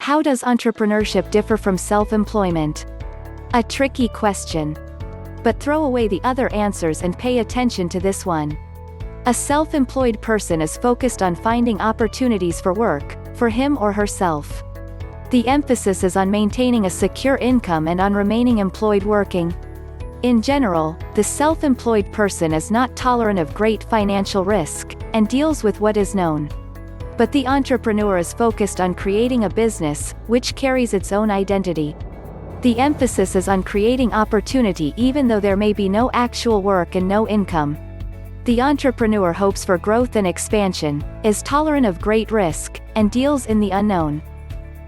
How does entrepreneurship differ from self-employment? A tricky question. But throw away the other answers and pay attention to this one. A self-employed person is focused on finding opportunities for work, for him or herself. The emphasis is on maintaining a secure income and on remaining employed working. In general, the self-employed person is not tolerant of great financial risk, and deals with what is known. But the entrepreneur is focused on creating a business, which carries its own identity. The emphasis is on creating opportunity even though there may be no actual work and no income. The entrepreneur hopes for growth and expansion, is tolerant of great risk, and deals in the unknown.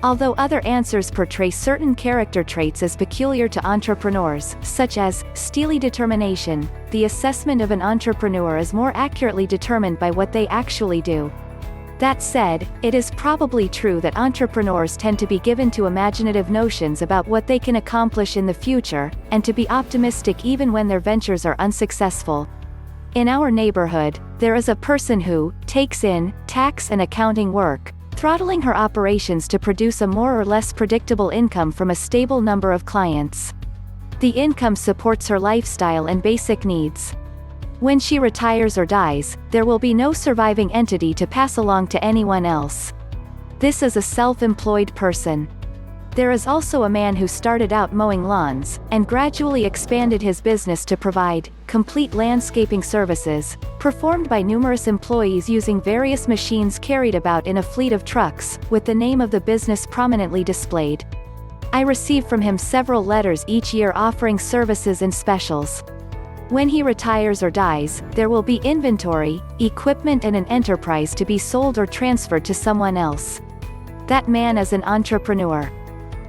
Although other answers portray certain character traits as peculiar to entrepreneurs, such as steely determination, the assessment of an entrepreneur is more accurately determined by what they actually do. That said, it is probably true that entrepreneurs tend to be given to imaginative notions about what they can accomplish in the future, and to be optimistic even when their ventures are unsuccessful. In our neighborhood, there is a person who takes in tax and accounting work, throttling her operations to produce a more or less predictable income from a stable number of clients. The income supports her lifestyle and basic needs. When she retires or dies, there will be no surviving entity to pass along to anyone else. This is a self-employed person. There is also a man who started out mowing lawns, and gradually expanded his business to provide complete landscaping services, performed by numerous employees using various machines carried about in a fleet of trucks, with the name of the business prominently displayed. I receive from him several letters each year offering services and specials. When he retires or dies, there will be inventory, equipment and an enterprise to be sold or transferred to someone else. That man is an entrepreneur.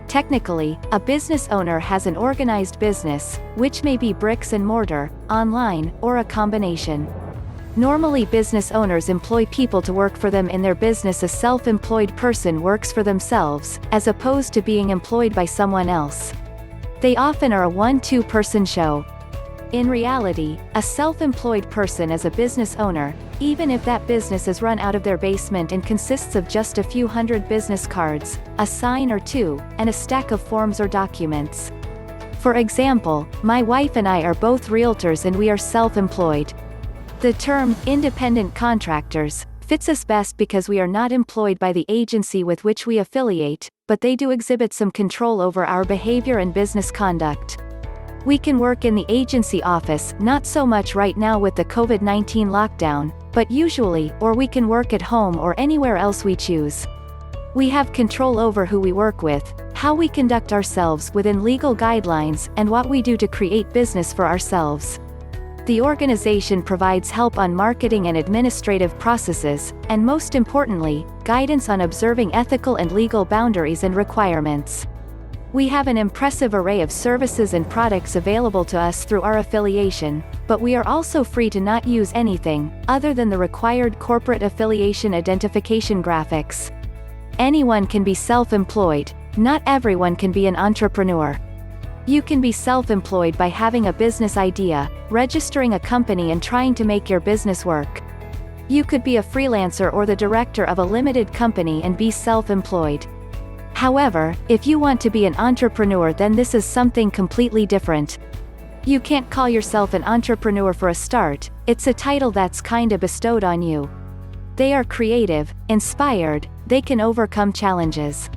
Technically, a business owner has an organized business, which may be bricks and mortar, online, or a combination. Normally business owners employ people to work for them in their business. A self-employed person works for themselves, as opposed to being employed by someone else. They often are a 1-2 person show. In reality, a self-employed person is a business owner, even if that business is run out of their basement and consists of just a few hundred business cards, a sign or two, and a stack of forms or documents. For example, my wife and I are both realtors and we are self-employed. The term, independent contractors, fits us best because we are not employed by the agency with which we affiliate, but they do exhibit some control over our behavior and business conduct. We can work in the agency office, not so much right now with the COVID-19 lockdown, but usually, or we can work at home or anywhere else we choose. We have control over who we work with, how we conduct ourselves within legal guidelines, and what we do to create business for ourselves. The organization provides help on marketing and administrative processes, and most importantly, guidance on observing ethical and legal boundaries and requirements. We have an impressive array of services and products available to us through our affiliation, but we are also free to not use anything, other than the required corporate affiliation identification graphics. Anyone can be self-employed, not everyone can be an entrepreneur. You can be self-employed by having a business idea, registering a company and trying to make your business work. You could be a freelancer or the director of a limited company and be self-employed. However, if you want to be an entrepreneur, then this is something completely different. You can't call yourself an entrepreneur for a start, it's a title that's kinda bestowed on you. They are creative, inspired, they can overcome challenges.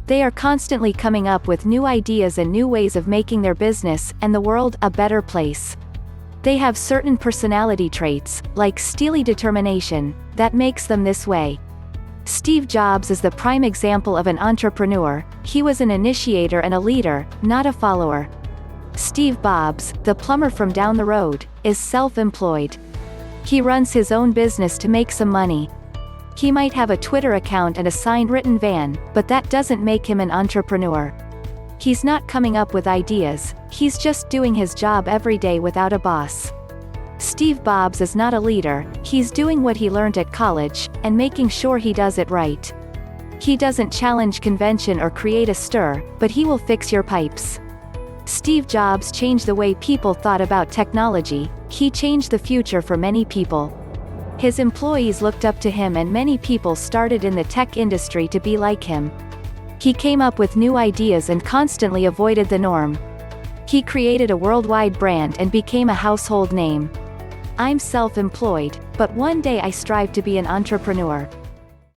They are constantly coming up with new ideas and new ways of making their business, and the world, a better place. They have certain personality traits, like steely determination, that makes them this way. Steve Jobs is the prime example of an entrepreneur. He was an initiator and a leader, not a follower. Steve Bobs, the plumber from down the road, is self-employed. He runs his own business to make some money. He might have a Twitter account and a sign-written van, but that doesn't make him an entrepreneur. He's not coming up with ideas, he's just doing his job every day without a boss. Steve Bobs is not a leader, he's doing what he learned at college, and making sure he does it right. He doesn't challenge convention or create a stir, but he will fix your pipes. Steve Jobs changed the way people thought about technology, he changed the future for many people. His employees looked up to him and many people started in the tech industry to be like him. He came up with new ideas and constantly avoided the norm. He created a worldwide brand and became a household name. I'm self-employed, but one day I strive to be an entrepreneur.